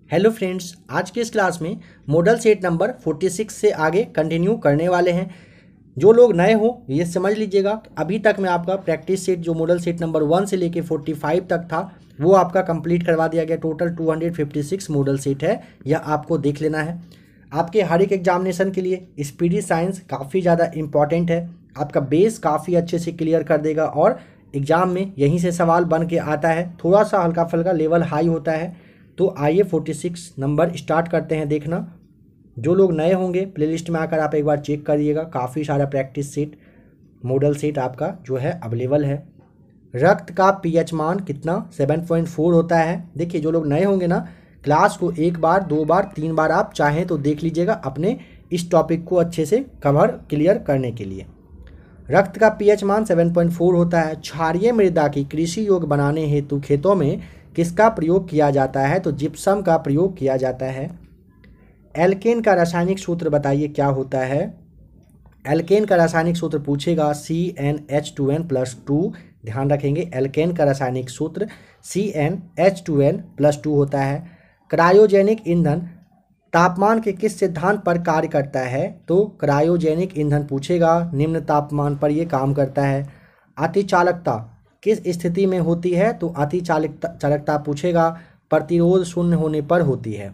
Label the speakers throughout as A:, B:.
A: Hello friends, आज के इस क्लास में मॉडल सेट नंबर 46 से आगे कंटिन्यू करने वाले हैं। जो लोग नए हो ये समझ लीजिएगा, अभी तक मैं आपका प्रैक्टिस सेट जो मॉडल सेट नंबर 1 से लेके 45 तक था वो आपका कंप्लीट करवा दिया गया। टोटल 256 मॉडल सेट है, यह आपको देख लेना है। आपके हर एक एग्जामिनेशन के लिए स्पीडी साइंस काफ़ी ज़्यादा इंपॉर्टेंट है, आपका बेस काफ़ी अच्छे से क्लियर कर देगा और एग्ज़ाम में यहीं से सवाल बन के आता है। थोड़ा सा हल्का फुल्का लेवल हाई होता है। तो आइए 46 नंबर स्टार्ट करते हैं देखना। जो लोग नए होंगे प्लेलिस्ट में आकर आप एक बार चेक करिएगा, काफ़ी सारा प्रैक्टिस सेट मॉडल सेट आपका जो है अवेलेबल है। रक्त का पीएच मान कितना 7.4 होता है। देखिए, जो लोग नए होंगे ना, क्लास को एक बार, दो बार, तीन बार आप चाहें तो देख लीजिएगा अपने इस टॉपिक को अच्छे से कवर क्लियर करने के लिए। रक्त का पीएच मान 7.4 होता है। क्षारीय मृदा की कृषि योग्य बनाने हेतु खेतों में किसका प्रयोग किया जाता है? तो जिप्सम का प्रयोग किया जाता है। एल्केन का रासायनिक सूत्र बताइए क्या होता है? एल्केन का रासायनिक सूत्र पूछेगा CnH2n+2। ध्यान रखेंगे, एल्केन का रासायनिक सूत्र CnH2n+2 होता है। क्रायोजेनिक ईंधन तापमान के किस सिद्धांत पर कार्य करता है? तो क्रायोजेनिक ईंधन पूछेगा, निम्न तापमान पर यह काम करता है। अतिचालकता किस स्थिति में होती है? तो अतिचालकता पूछेगा, प्रतिरोध शून्य होने पर होती है।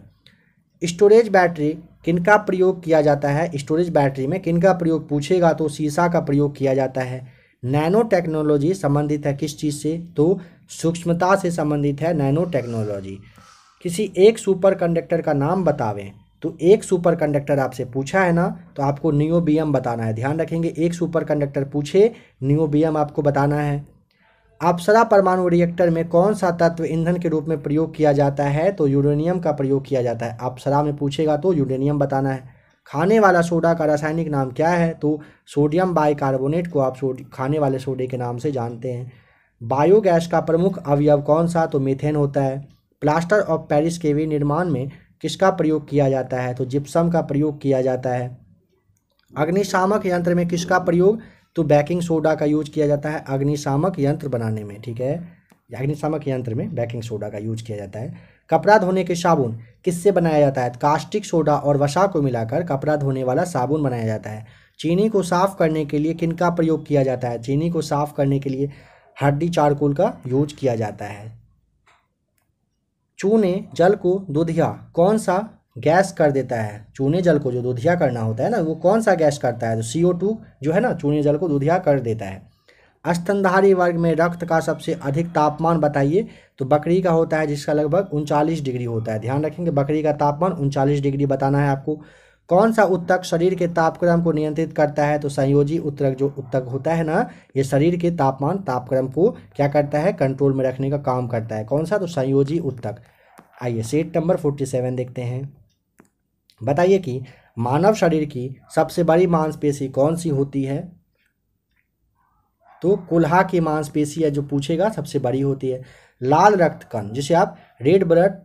A: स्टोरेज बैटरी किनका प्रयोग किया जाता है? स्टोरेज बैटरी में किनका प्रयोग पूछेगा तो सीसा का प्रयोग किया जाता है। नैनो टेक्नोलॉजी संबंधित है किस चीज़ से? तो सूक्ष्मता से संबंधित है नैनो टेक्नोलॉजी। किसी एक सुपर कंडक्टर का नाम बतावें। तो एक सुपर कंडक्टर आपसे पूछा है ना, तो आपको नियोबियम बताना है। ध्यान रखेंगे, एक सुपर कंडक्टर पूछे, नियोबियम आपको बताना है। अप्सरा परमाणु रिएक्टर में कौन सा तत्व ईंधन के रूप में प्रयोग किया जाता है? तो यूरेनियम का प्रयोग किया जाता है। अप्सरा में पूछेगा तो यूरेनियम बताना है। खाने वाला सोडा का रासायनिक नाम क्या है? तो सोडियम बाइकार्बोनेट को आप खाने वाले सोडे के नाम से जानते हैं। बायोगैस का प्रमुख अवयव कौन सा? तो मीथेन होता है। प्लास्टर ऑफ पेरिस के निर्माण में किसका प्रयोग किया जाता है? तो जिप्सम का प्रयोग किया जाता है। अग्निशामक यंत्र में किसका प्रयोग? तो बेकिंग सोडा का यूज किया जाता है अग्निशामक यंत्र बनाने में। ठीक है, अग्निशामक यंत्र में बेकिंग सोडा का यूज किया जाता है। कपड़ा धोने के साबुन किससे बनाया जाता है? कास्टिक सोडा और वसा को मिलाकर कपड़ा धोने वाला साबुन बनाया जाता है। चीनी को साफ करने के लिए किनका प्रयोग किया जाता है? चीनी को साफ करने के लिए हड्डी चारकोल का यूज किया जाता है। चूने जल को दूधिया कौन सा गैस कर देता है? चूने जल को जो दूधिया करना होता है ना, वो कौन सा गैस करता है? तो CO2 जो है ना, चूने जल को दूधिया कर देता है। स्तनधारी वर्ग में रक्त का सबसे अधिक तापमान बताइए। तो बकरी का होता है, जिसका लगभग 39 डिग्री होता है। ध्यान रखेंगे, बकरी का तापमान 39 डिग्री बताना है आपको। कौन सा ऊतक शरीर के तापक्रम को नियंत्रित करता है? तो संयोजी ऊतक जो ऊतक होता है ना, ये शरीर के तापक्रम को क्या करता है? कंट्रोल में रखने का काम करता है। कौन सा? तो संयोजी ऊतक। आइए सेट नंबर 47 देखते हैं। बताइए कि मानव शरीर की सबसे बड़ी मांसपेशी कौन सी होती है? तो कुल्हा की मांसपेशी है जो पूछेगा, सबसे बड़ी होती है। लाल रक्त कण जिसे आप रेड ब्लड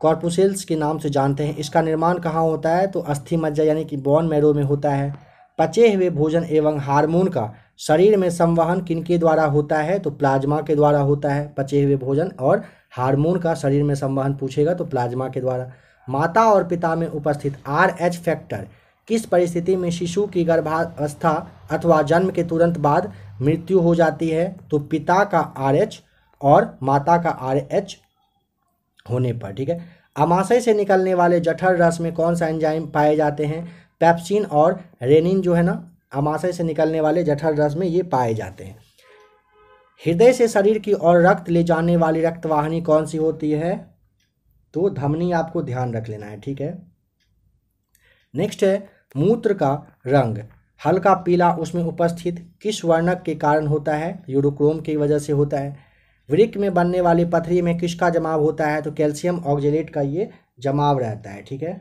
A: कॉर्पुसेल्स के नाम से जानते हैं, इसका निर्माण कहाँ होता है? तो अस्थि मज्जा यानी कि बोन मैरो में होता है। पचे हुए भोजन एवं हार्मोन का शरीर में संवहन किनके द्वारा होता है? तो प्लाज्मा के द्वारा होता है। पचे हुए भोजन और हार्मोन का शरीर में संवहन पूछेगा तो प्लाज्मा के द्वारा। माता और पिता में उपस्थित RH फैक्टर किस परिस्थिति में शिशु की गर्भावस्था अथवा जन्म के तुरंत बाद मृत्यु हो जाती है? तो पिता का RH और माता का RH होने पर। ठीक है। अमाशय से निकलने वाले जठर रस में कौन सा एंजाइम पाए जाते हैं? पेप्सिन और रेनिन जो है ना, अमाशय से निकलने वाले जठर रस में ये पाए जाते हैं। हृदय से शरीर की ओर रक्त ले जाने वाली रक्तवाहिनी कौन सी होती है? तो धमनी आपको ध्यान रख लेना है। ठीक है। नेक्स्ट है, मूत्र का रंग हल्का पीला उसमें उपस्थित किस वर्णक के कारण होता है? यूरोक्रोम की वजह से होता है। वृक्क में बनने वाली पथरी में किसका जमाव होता है? तो कैल्शियम ऑक्जेलेट का ये जमाव रहता है। ठीक है।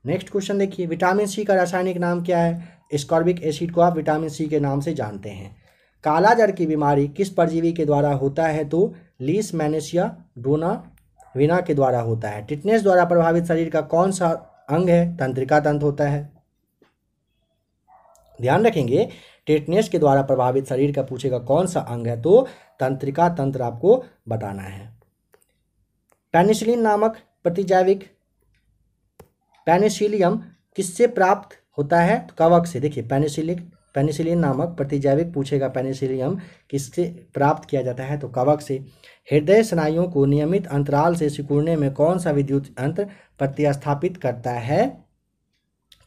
A: नेक्स्ट क्वेश्चन देखिए, विटामिन सी का रासायनिक नाम क्या है? एस्कॉर्बिक एसिड को आप विटामिन सी के नाम से जानते हैं। कालाजार की बीमारी किस परजीवी के द्वारा होता है? तो लीशमैनिया डोनाविना के द्वारा होता है। टिटनेस द्वारा प्रभावित शरीर का कौन सा अंग है? तंत्रिका तंत्र होता है। ध्यान रखेंगे, टिटनेस के द्वारा प्रभावित शरीर का पूछेगा कौन सा अंग है? तो तंत्रिका तंत्र आपको बताना है। पेनिसिलिन नामक प्रतिजैविक पेनिसिलियम किससे प्राप्त होता है? तो कवक से। देखिए पेनिसिलिन नामक प्रतिजैविक पूछेगा, पेनिसिलियम किससे प्राप्त किया जाता है? तो कवक से। हृदय स्नायुओं को नियमित अंतराल से सिकुड़ने में कौन सा विद्युत यंत्र प्रतिस्थापित करता है?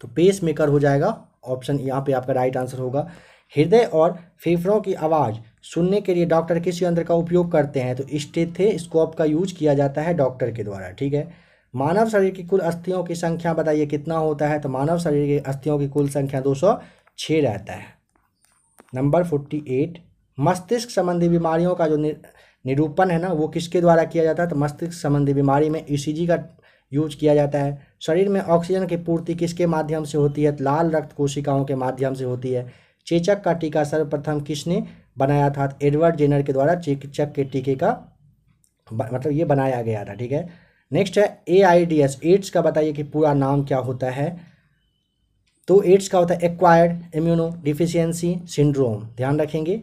A: तो पेस मेकर हो जाएगा, ऑप्शन यहाँ पे आपका राइट आंसर होगा। हृदय और फेफड़ों की आवाज़ सुनने के लिए डॉक्टर किस यंत्र का उपयोग करते हैं? तो स्टेथोस्कोप का यूज किया जाता है डॉक्टर के द्वारा। ठीक है। मानव शरीर की कुल अस्थियों की संख्या बताइए कितना होता है? तो मानव शरीर की अस्थियों की कुल संख्या 206 रहता है। नंबर 48, मस्तिष्क संबंधी बीमारियों का जो निरूपण है ना, वो किसके द्वारा किया जाता है? तो मस्तिष्क संबंधी बीमारी में ईसीजी का यूज किया जाता है। शरीर में ऑक्सीजन की पूर्ति किसके माध्यम से होती है? लाल रक्त कोशिकाओं के माध्यम से होती है। चेचक का टीका सर्वप्रथम किसने बनाया था? एडवर्ड जेनर के द्वारा चेचक के टीके का मतलब ये बनाया गया था। ठीक है। नेक्स्ट है एआईडीएस, एड्स का बताइए कि पूरा नाम क्या होता है? तो एड्स का होता है एक्वायर्ड इम्यूनो डिफिशियंसी सिंड्रोम। ध्यान रखेंगे।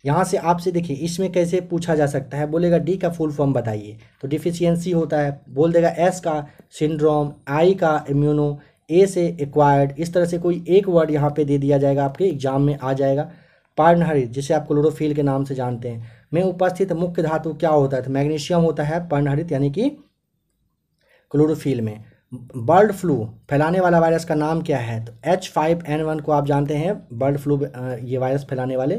A: यहाँ से आपसे देखिए इसमें कैसे पूछा जा सकता है, बोलेगा डी का फुल फॉर्म बताइए, तो डिफिशियंसी होता है, बोल देगा एस का सिंड्रोम, आई का इम्यूनो, ए से एक्वायर्ड। इस तरह से कोई एक वर्ड यहाँ पे दे दिया जाएगा, आपके एग्जाम में आ जाएगा। पर्णहरित, जिसे आप क्लोरोफिल के नाम से जानते हैं, में उपस्थित मुख्य धातु क्या होता है? तो मैग्नीशियम होता है पर्णहरित यानी कि क्लोरोफिल में। बर्ड फ्लू फैलाने वाला वायरस का नाम क्या है? तो H5N1 को आप जानते हैं बर्ड फ्लू ये वायरस फैलाने वाले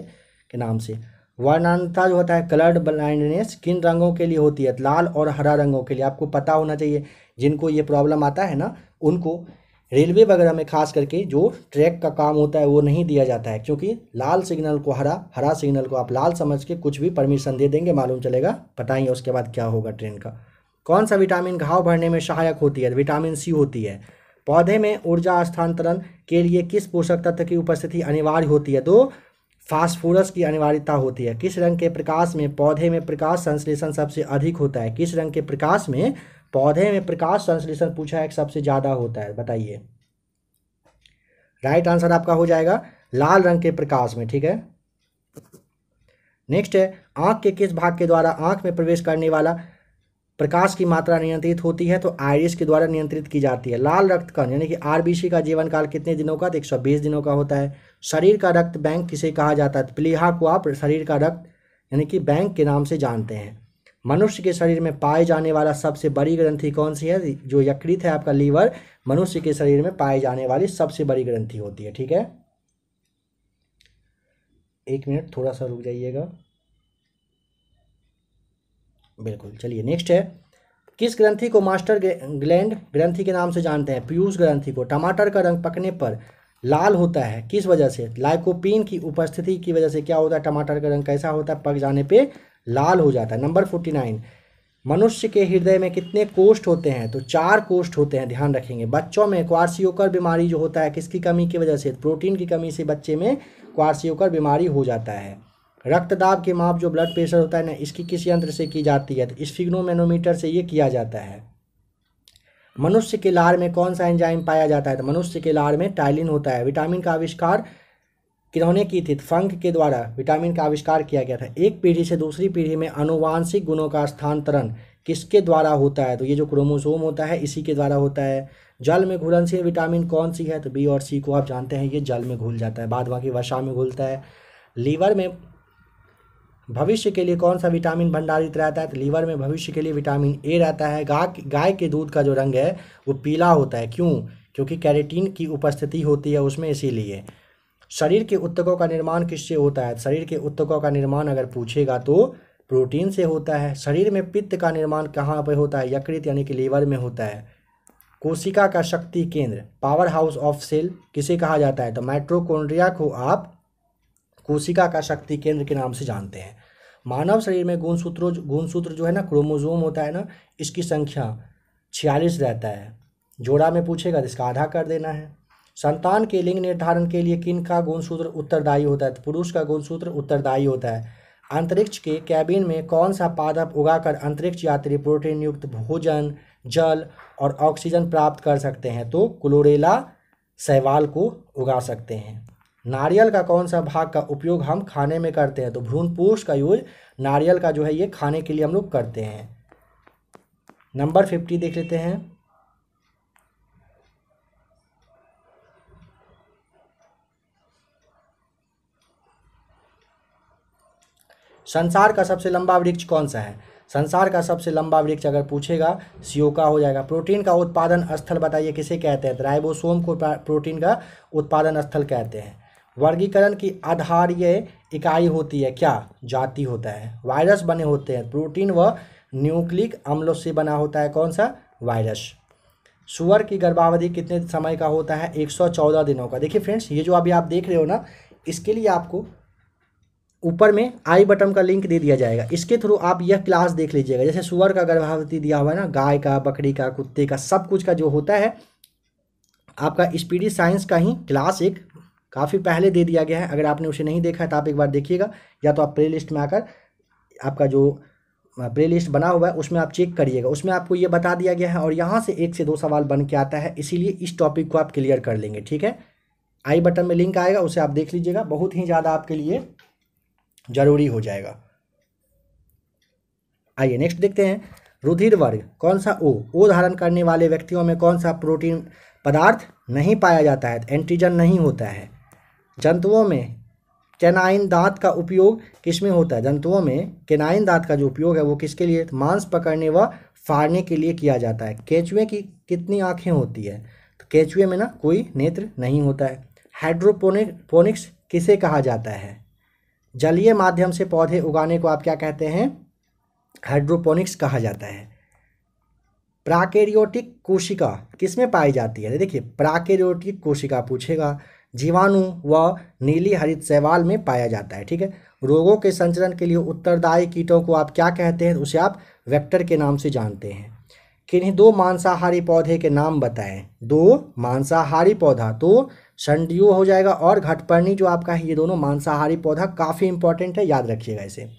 A: के नाम से। वर्णांतता जो होता है कलर्ड ब्लाइंडनेस किन रंगों के लिए होती है? लाल और हरा रंगों के लिए। आपको पता होना चाहिए, जिनको ये प्रॉब्लम आता है ना, उनको रेलवे वगैरह में खास करके जो ट्रैक का काम होता है वो नहीं दिया जाता है, क्योंकि लाल सिग्नल को हरा, हरा सिग्नल को आप लाल समझ के कुछ भी परमिशन दे देंगे, मालूम चलेगा पता ही है उसके बाद क्या होगा ट्रेन का। कौन सा विटामिन घाव भरने में सहायक होती है? विटामिन सी होती है। पौधे में ऊर्जा हस्तांतरण के लिए किस पोषक तत्व की उपस्थिति अनिवार्य होती है? तो फास्फोरस की अनिवार्यता होती है। किस रंग के प्रकाश में पौधे में प्रकाश संश्लेषण सबसे अधिक होता है? किस रंग के प्रकाश में पौधे में प्रकाश संश्लेषण पूछा है सबसे ज़्यादा होता है? बताइए। राइट आंसर आपका हो जाएगा लाल रंग के प्रकाश में। ठीक है। नेक्स्ट है आंख के किस भाग के द्वारा आंख में प्रवेश करने वाला प्रकाश की मात्रा नियंत्रित होती है? तो आइरिस के द्वारा नियंत्रित की जाती है। लाल रक्त कण यानी कि आरबीसी का जीवन काल कितने दिनों का? 120 दिनों का होता है। शरीर का रक्त बैंक किसे कहा जाता है? प्लीहा को आप शरीर का रक्त यानी कि बैंक के नाम से जानते हैं। मनुष्य के शरीर में पाए जाने वाला सबसे बड़ी ग्रंथि कौन सी है? जो यकृत है आपका लीवर, मनुष्य के शरीर में पाए जाने वाली सबसे बड़ी ग्रंथि होती है। ठीक है। एक मिनट थोड़ा सा रुक जाइएगा। बिल्कुल। चलिए नेक्स्ट है किस ग्रंथि को मास्टर ग्लैंड ग्रंथि के नाम से जानते हैं? पीयूष ग्रंथि को। टमाटर का रंग पकने पर लाल होता है किस वजह से? लाइकोपीन की उपस्थिति की वजह से क्या होता है? टमाटर का रंग कैसा होता है? पक जाने पे लाल हो जाता है। नंबर 49, मनुष्य के हृदय में कितने कोष्ठ होते हैं? तो 4 कोष्ठ होते हैं। ध्यान रखेंगे। बच्चों में क्वार्सियोकर बीमारी जो होता है किसकी कमी की वजह से? प्रोटीन की कमी से बच्चे में क्वार्सियोकर बीमारी हो जाता है। रक्तदाब के माप जो ब्लड प्रेशर होता है ना, इसकी किस यंत्र से की जाती है? तो स्फिग्नोमेनोमीटर से ये किया जाता है। मनुष्य के लार में कौन सा एंजाइम पाया जाता है? तो मनुष्य के लार में टाइलिन होता है। विटामिन का आविष्कार किन्होंने की थी? फंक के द्वारा विटामिन का आविष्कार किया गया था। एक पीढ़ी से दूसरी पीढ़ी में आनुवांशिक गुणों का स्थानांतरण किसके द्वारा होता है? तो ये जो क्रोमोसोम होता है इसी के द्वारा होता है। जल में घुलनशील विटामिन कौन सी है? तो बी और सी को आप जानते हैं, ये जल में घुल जाता है, बाद बाकी वसा में घुलता है। लीवर में भविष्य के लिए कौन सा विटामिन भंडारित रहता है? तो लीवर में भविष्य के लिए विटामिन ए रहता है। गाय के दूध का जो रंग है वो पीला होता है। क्यों? क्योंकि कैरेटीन की उपस्थिति होती है उसमें, इसीलिए। शरीर के ऊतकों का निर्माण किससे होता है? शरीर के ऊतकों का निर्माण अगर पूछेगा तो प्रोटीन से होता है। शरीर में पित्त का निर्माण कहाँ पर होता है? यकृत यानी कि लीवर में होता है। कोशिका का शक्ति केंद्र, पावर हाउस ऑफ सेल किसे कहा जाता है? तो माइटोकॉन्ड्रिया को आप कोशिका का शक्ति केंद्र के नाम से जानते हैं। मानव शरीर में गुणसूत्र जो है ना, क्रोमोसोम होता है ना, इसकी संख्या 46 रहता है। जोड़ा में पूछेगा तो इसका आधा कर देना है। संतान के लिंग निर्धारण के लिए किन का गुणसूत्र उत्तरदायी होता है? तो पुरुष का गुणसूत्र उत्तरदायी होता है। अंतरिक्ष के कैबिन में कौन सा पादप उगाकर अंतरिक्ष यात्री प्रोटीन युक्त भोजन, जल और ऑक्सीजन प्राप्त कर सकते हैं? तो क्लोरेला शैवाल को उगा सकते हैं। नारियल का कौन सा भाग का उपयोग हम खाने में करते हैं? तो भ्रूणपोष का यूज नारियल का जो है ये खाने के लिए हम लोग करते हैं। नंबर 50 देख लेते हैं। संसार का सबसे लंबा वृक्ष कौन सा है? संसार का सबसे लंबा वृक्ष अगर पूछेगा सियोका हो जाएगा। प्रोटीन का उत्पादन स्थल बताइए किसे कहते हैं? राइबोसोम को प्रोटीन का उत्पादन स्थल कहते हैं। वर्गीकरण की आधारीय इकाई होती है क्या? जाति होता है। वायरस बने होते हैं प्रोटीन व न्यूक्लिक अम्लों से बना होता है कौन सा? वायरस। सुअर की गर्भावधि कितने समय का होता है? 114 दिनों का। देखिए फ्रेंड्स, ये जो अभी आप देख रहे हो ना, इसके लिए आपको ऊपर में आई बटन का लिंक दे दिया जाएगा, इसके थ्रू आप यह क्लास देख लीजिएगा। जैसे सुअर का गर्भावधि दिया हुआ है ना, गाय का, बकरी का, कुत्ते का, सब कुछ का जो होता है आपका स्पीडी साइंस का ही क्लास एक काफ़ी पहले दे दिया गया है। अगर आपने उसे नहीं देखा है तो आप एक बार देखिएगा, या तो आप प्ले लिस्ट में आकर आपका जो प्ले लिस्ट बना हुआ है उसमें आप चेक करिएगा। उसमें आपको ये बता दिया गया है और यहाँ से 1 से 2 सवाल बन के आता है, इसीलिए इस टॉपिक को आप क्लियर कर लेंगे। ठीक है, आई बटन में लिंक आएगा, उसे आप देख लीजिएगा, बहुत ही ज़्यादा आपके लिए जरूरी हो जाएगा। आइए नेक्स्ट देखते हैं। रुधिर वर्ग कौन सा? ओ धारण करने वाले व्यक्तियों में कौन सा प्रोटीन पदार्थ नहीं पाया जाता है? एंटीजन नहीं होता है। जंतुओं में कैनाइन दांत का उपयोग किस में होता है? जंतुओं में कैनाइन दांत का जो उपयोग है वो किसके लिए? मांस पकड़ने व फाड़ने के लिए किया जाता है। केंचुए की कितनी आंखें होती है? तो केंचुए में ना कोई नेत्र नहीं होता है। हाइड्रोपोनिक्स किसे कहा जाता है? जलीय माध्यम से पौधे उगाने को आप क्या कहते हैं? हाइड्रोपोनिक्स कहा जाता है। प्राकैरियोटिक कोशिका किसमें पाई जाती है? देखिए, प्राकैरियोटिक कोशिका पूछेगा, जीवाणु व नीली हरित शैवाल में पाया जाता है। ठीक है, रोगों के संचरण के लिए उत्तरदायी कीटों को आप क्या कहते हैं? उसे आप वेक्टर के नाम से जानते हैं। किन्हीं 2 मांसाहारी पौधे के नाम बताएं। 2 मांसाहारी पौधा तो संडियो हो जाएगा और घटपर्णी जो आपका है, ये दोनों मांसाहारी पौधा काफ़ी इंपॉर्टेंट है, याद रखिएगा इसे।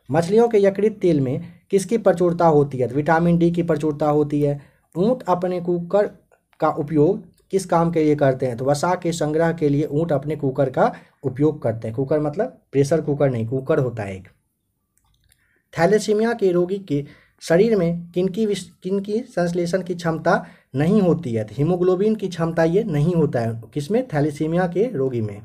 A: मछलियों के यकृत तेल में किसकी प्रचुरता होती है? तो विटामिन डी की प्रचुरता होती है। ऊँट अपने कुकर का उपयोग किस काम के लिए करते हैं? तो वसा के संग्रह के लिए ऊँट अपने कुकर का उपयोग करते हैं। कुकर मतलब प्रेशर कुकर नहीं, कुकर होता है एक। थैलेसीमिया के रोगी के शरीर में किनकी संश्लेषण की क्षमता नहीं होती है? तो हीमोग्लोबिन की क्षमता ये नहीं होता है किसमें? थैलेसीमिया के रोगी में।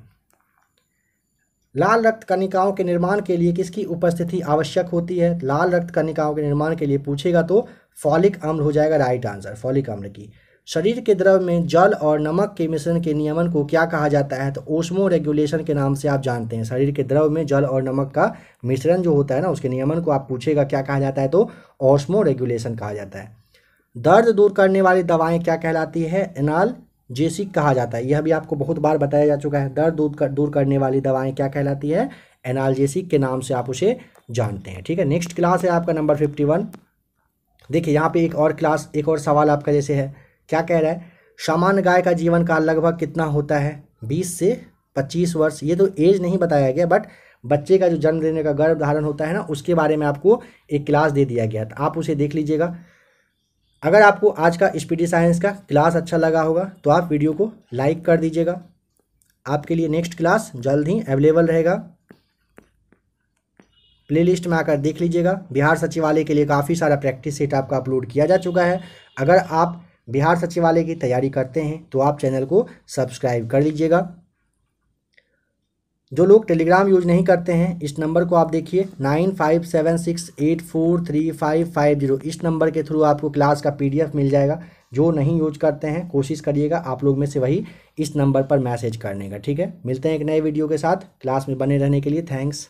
A: लाल रक्त कणिकाओं के निर्माण के लिए किसकी उपस्थिति आवश्यक होती है? लाल रक्त कणिकाओं के निर्माण के लिए पूछेगा तो फॉलिक अम्ल हो जाएगा राइट आंसर, फॉलिक अम्ल की। शरीर के द्रव में जल और नमक के मिश्रण के नियमन को क्या कहा जाता है? तो ओस्मो रेगुलेशन के नाम से आप जानते हैं। शरीर के द्रव में जल और नमक का मिश्रण जो होता है ना, उसके नियमन को आप पूछेगा क्या कहा जाता है? तो ओस्मो रेगुलेशन कहा जाता है। दर्द दूर करने वाली दवाएं क्या कहलाती है? एनाल्जेसिक कहा जाता है। यह भी आपको बहुत बार बताया जा चुका है। दर्द दूर करने वाली दवाएं क्या कहलाती है? एनाल्जेसिक के नाम से आप उसे जानते हैं। ठीक है, नेक्स्ट क्लास है आपका नंबर 51। देखिए यहाँ पे एक और सवाल आपका जैसे है, क्या कह रहा है? सामान्य गाय का जीवन काल लगभग कितना होता है? 20 से 25 वर्ष। ये तो एज नहीं बताया गया, बट बच्चे का जो जन्म देने का गर्भ धारण होता है ना, उसके बारे में आपको एक क्लास दे दिया गया, तो आप उसे देख लीजिएगा। अगर आपको आज का स्पीडी साइंस का क्लास अच्छा लगा होगा तो आप वीडियो को लाइक कर दीजिएगा। आपके लिए नेक्स्ट क्लास जल्द ही अवेलेबल रहेगा, प्लेलिस्ट में आकर देख लीजिएगा। बिहार सचिवालय के लिए काफ़ी सारा प्रैक्टिस सेट आपका अपलोड किया जा चुका है। अगर आप बिहार सचिवालय की तैयारी करते हैं तो आप चैनल को सब्सक्राइब कर लीजिएगा। जो लोग टेलीग्राम यूज नहीं करते हैं, इस नंबर को आप देखिए 9576843550। इस नंबर के थ्रू आपको क्लास का PDF मिल जाएगा। जो नहीं यूज करते हैं, कोशिश करिएगा आप लोग में से वही इस नंबर पर मैसेज करने का। ठीक है, मिलते हैं एक नए वीडियो के साथ। क्लास में बने रहने के लिए थैंक्स।